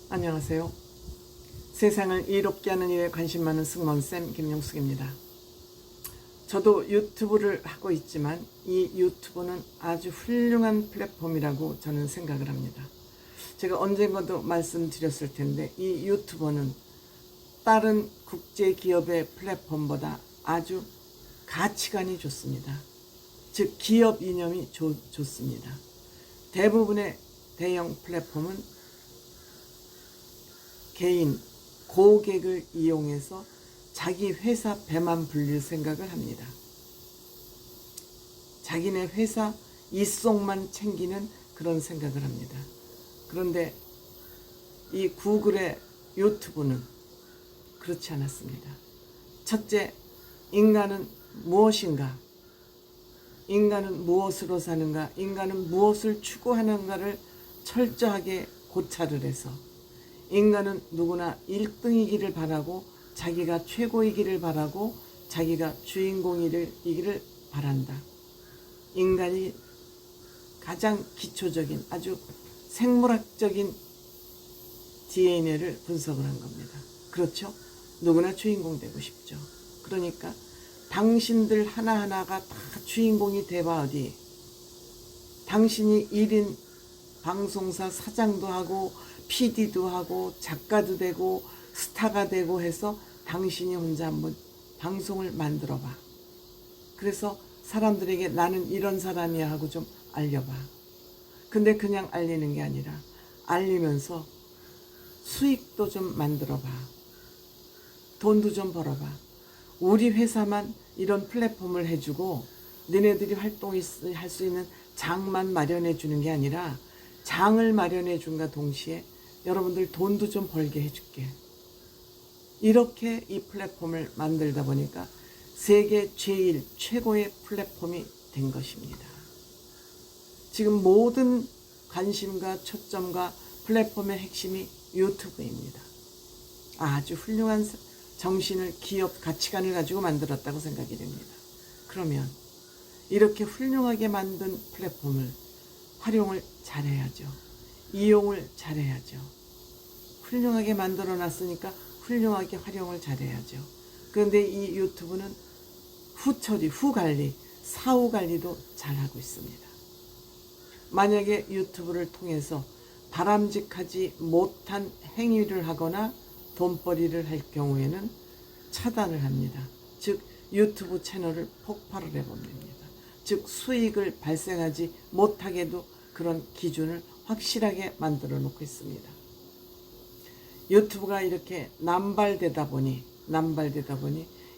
안녕하세요. 세상을 이롭게 하는 일에 관심 많은 승무원쌤 김용숙입니다. 저도 유튜브를 하고 있지만 이 유튜브는 아주 훌륭한 플랫폼이라고 저는 생각을 합니다. 제가 언젠가도 말씀드렸을 텐데 이 유튜브는 다른 국제기업의 플랫폼보다 아주 가치관이 좋습니다. 즉 기업 이념이 좋습니다. 대부분의 대형 플랫폼은 개인, 고객을 이용해서 자기 회사 배만 불릴 생각을 합니다. 자기네 회사 이속만 챙기는 그런 생각을 합니다. 그런데 이 구글의 유튜브는 그렇지 않았습니다. 첫째, 인간은 무엇인가? 인간은 무엇으로 사는가? 인간은 무엇을 추구하는가를 철저하게 고찰을 해서 인간은 누구나 1등이기를 바라고 자기가 최고이기를 바라고 자기가 주인공이기를 바란다. 인간이 가장 기초적인 아주 생물학적인 DNA를 분석을 한 겁니다. 그렇죠? 누구나 주인공 되고 싶죠. 그러니까 당신들 하나하나가 다 주인공이 돼봐 어디. 당신이 1인 방송사 사장도 하고 PD도 하고 작가도 되고 스타가 되고 해서 당신이 혼자 한번 방송을 만들어 봐. 그래서 사람들에게 나는 이런 사람이야 하고 좀 알려봐. 근데 그냥 알리는 게 아니라 알리면서 수익도 좀 만들어 봐. 돈도 좀 벌어봐. 우리 회사만 이런 플랫폼을 해주고 너네들이 활동할 수 있는 장만 마련해 주는 게 아니라 장을 마련해 준과 동시에 여러분들 돈도 좀 벌게 해줄게. 이렇게 이 플랫폼을 만들다 보니까 세계 제일 최고의 플랫폼이 된 것입니다. 지금 모든 관심과 초점과 플랫폼의 핵심이 유튜브입니다. 아주 훌륭한 정신을 기업 가치관을 가지고 만들었다고 생각이 됩니다. 그러면 이렇게 훌륭하게 만든 플랫폼을 활용을 잘해야죠. 이용을 잘해야죠. 훌륭하게 만들어 놨으니까 훌륭하게 활용을 잘해야죠. 그런데 이 유튜브는 후처리, 후관리, 사후관리도 잘하고 있습니다. 만약에 유튜브를 통해서 바람직하지 못한 행위를 하거나 돈벌이를 할 경우에는 차단을 합니다. 즉 유튜브 채널을 폭발을 해버립니다. 즉 수익을 발생하지 못하게도 그런 기준을 확실하게 만들어 놓고 있습니다. 유튜브가 이렇게 남발되다 보니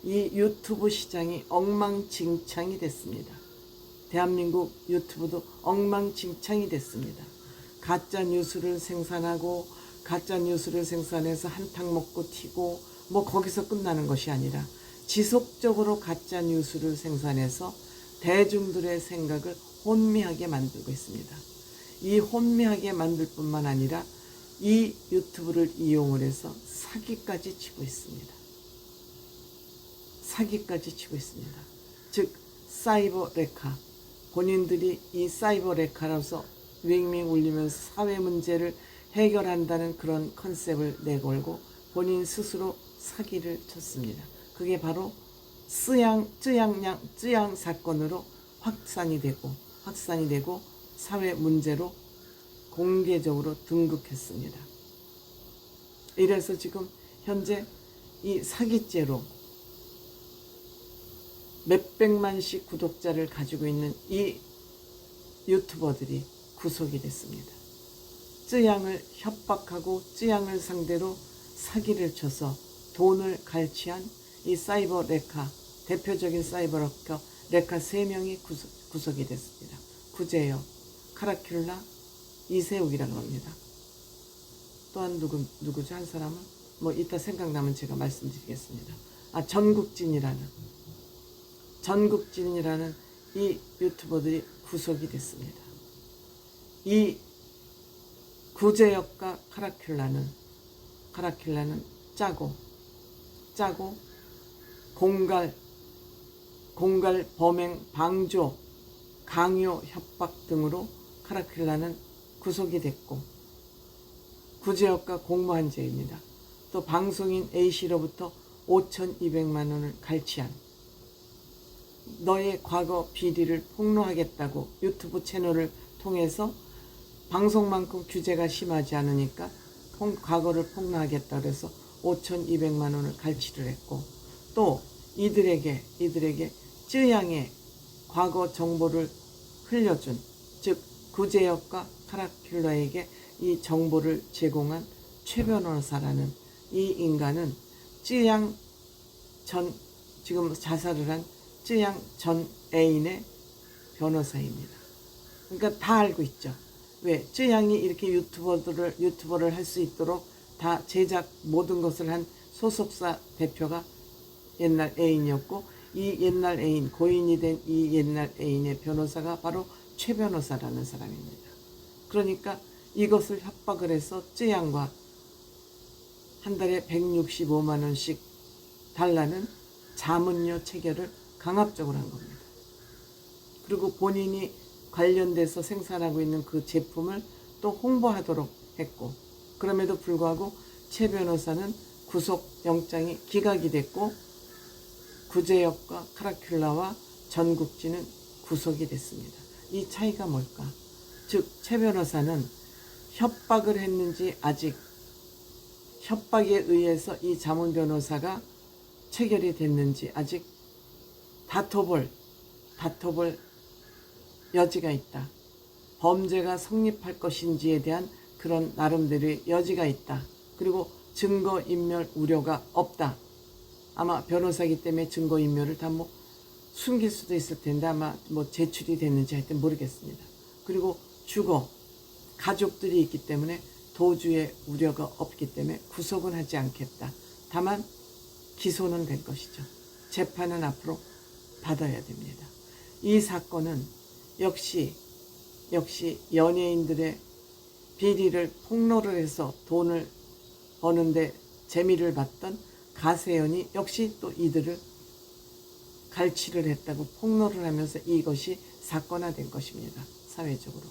이 유튜브 시장이 엉망진창이 됐습니다. 대한민국 유튜브도 엉망진창이 됐습니다. 가짜 뉴스를 생산하고 가짜 뉴스를 생산해서 한탕 먹고 튀고 뭐 거기서 끝나는 것이 아니라 지속적으로 가짜 뉴스를 생산해서 대중들의 생각을 혼미하게 만들고 있습니다. 이 혼미하게 만들 뿐만 아니라 이 유튜브를 이용을 해서 사기까지 치고 있습니다. 사기까지 치고 있습니다. 즉 사이버 레카, 본인들이 이 사이버 레카로서 윙윙 울리면서 사회 문제를 해결한다는 그런 컨셉을 내걸고 본인 스스로 사기를 쳤습니다. 그게 바로 쯔양 사건으로 확산이 되고 사회 문제로 공개적으로 등극했습니다. 이래서 지금 현재 이 사기죄로 몇백만씩 구독자를 가지고 있는 이 유튜버들이 구속이 됐습니다. 쯔양을 협박하고 쯔양을 상대로 사기를 쳐서 돈을 갈취한 이 사이버 레카, 대표적인 사이버 레카 3명이 구속이 됐습니다. 구제요, 카라큘라, 이세욱이라고 합니다. 또한 누구죠? 한 사람은 뭐 이따 생각나면 제가 말씀드리겠습니다. 전국진이라는 이 유튜버들이 구속이 됐습니다. 이 구제역과 카라큘라는 짜고 공갈 범행 방조 강요 협박 등으로 카라큘라는 구속이 됐고 구제역과 공무한죄입니다. 또 방송인 A씨로부터 5,200만 원을 갈취한, 너의 과거 비리를 폭로하겠다고 유튜브 채널을 통해서 방송만큼 규제가 심하지 않으니까 과거를 폭로하겠다 그래서 5,200만 원을 갈취를 했고, 또 이들에게 쯔양의 과거 정보를 흘려준, 즉 구제역과 카라큘러에게 이 정보를 제공한 최 변호사라는 이 인간은 쯔양 전, 지금 자살을 한 쯔양 전 애인의 변호사입니다. 그러니까 다 알고 있죠. 왜? 쯔양이 이렇게 유튜버를 할 수 있도록 다 제작 모든 것을 한 소속사 대표가 옛날 애인이었고, 이 옛날 애인, 고인이 된 이 옛날 애인의 변호사가 바로 최 변호사라는 사람입니다. 그러니까 이것을 협박을 해서 쯔양과 한 달에 165만 원씩 달라는 자문료 체결을 강압적으로 한 겁니다. 그리고 본인이 관련돼서 생산하고 있는 그 제품을 또 홍보하도록 했고, 그럼에도 불구하고 최 변호사는 구속영장이 기각이 됐고, 구제역과 카라큘라와 전국지는 구속이 됐습니다. 이 차이가 뭘까? 즉, 최 변호사는 협박을 했는지, 아직 협박에 의해서 이 자문 변호사가 체결이 됐는지 아직 다퉈볼 여지가 있다. 범죄가 성립할 것인지에 대한 그런 나름대로의 여지가 있다. 그리고 증거인멸 우려가 없다. 아마 변호사이기 때문에 증거인멸을 다 숨길 수도 있을 텐데 아마 제출이 됐는지 하여튼 모르겠습니다. 그리고 가족들이 있기 때문에 도주의 우려가 없기 때문에 구속은 하지 않겠다. 다만 기소는 될 것이죠. 재판은 앞으로 받아야 됩니다. 이 사건은 역시 연예인들의 비리를 폭로를 해서 돈을 버는데 재미를 봤던 가세연이 역시 또 이들을 갈취를 했다고 폭로를 하면서 이것이 사건화된 것입니다. 사회적으로.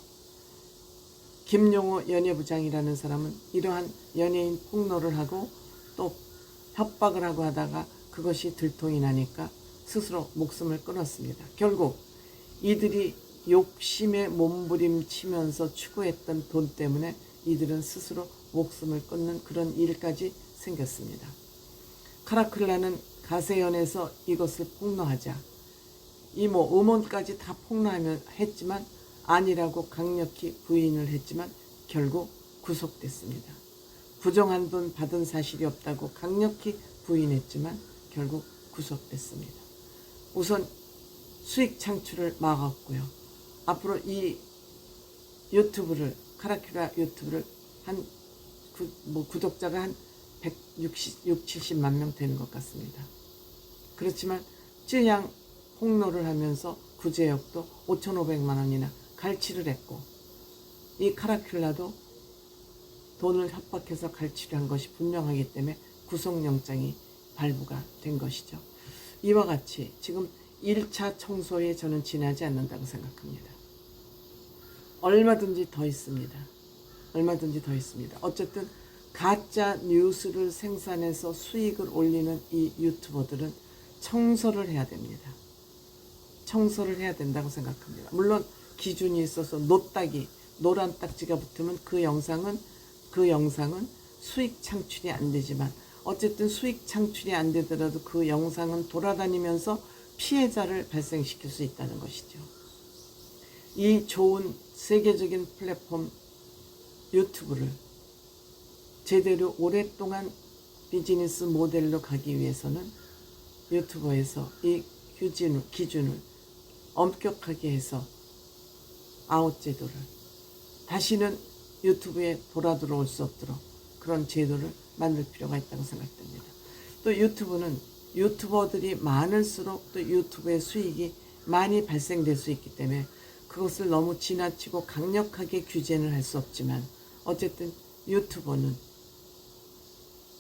김용호 연예부장이라는 사람은 이러한 연예인 폭로를 하고 또 협박을 하고 하다가 그것이 들통이 나니까 스스로 목숨을 끊었습니다. 결국 이들이 욕심에 몸부림치면서 추구했던 돈 때문에 이들은 스스로 목숨을 끊는 그런 일까지 생겼습니다. 카라큘라는 가세연에서 이것을 폭로하자 음원까지 다 폭로하면 했지만 아니라고 강력히 부인을 했지만 결국 구속됐습니다. 부정한 돈 받은 사실이 없다고 강력히 부인했지만 결국 구속됐습니다. 우선 수익 창출을 막았고요. 앞으로 이 카라큘라 유튜브를 구독자가 한 160, 70만 명 되는 것 같습니다. 그렇지만 쯔양 폭로를 하면서 구제역도 5,500만 원이나 갈취를 했고, 이 카라큘라도 돈을 협박해서 갈취를 한 것이 분명하기 때문에 구속영장이 발부가 된 것이죠. 이와 같이 지금 1차 청소에 저는 지나지 않는다고 생각합니다. 얼마든지 더 있습니다. 어쨌든 가짜 뉴스를 생산해서 수익을 올리는 이 유튜버들은 청소를 해야 됩니다. 청소를 해야 된다고 생각합니다. 물론 기준이 있어서 노란 딱지가 붙으면 그 영상은 수익 창출이 안 되지만, 어쨌든 수익 창출이 안 되더라도 그 영상은 돌아다니면서 피해자를 발생시킬 수 있다는 것이죠. 이 좋은 세계적인 플랫폼 유튜브를 제대로 오랫동안 비즈니스 모델로 가기 위해서는 유튜버에서 이 기준을 엄격하게 해서 아웃 제도를, 다시는 유튜브에 돌아 들어올 수 없도록 그런 제도를 만들 필요가 있다고 생각됩니다. 또 유튜브는 유튜버들이 많을수록 또 유튜브의 수익이 많이 발생될 수 있기 때문에 그것을 너무 지나치고 강력하게 규제는 할 수 없지만, 어쨌든 유튜버는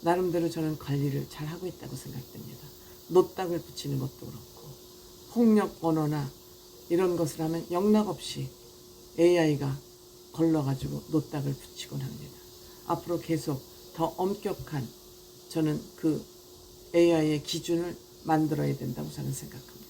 나름대로 저는 관리를 잘 하고 있다고 생각됩니다. 노딱을 붙이는 것도 그렇고, 폭력 언어나 이런 것을 하면 영락없이 AI가 걸러가지고 노딱을 붙이곤 합니다. 앞으로 계속 더 엄격한 저는 그 AI의 기준을 만들어야 된다고 저는 생각합니다.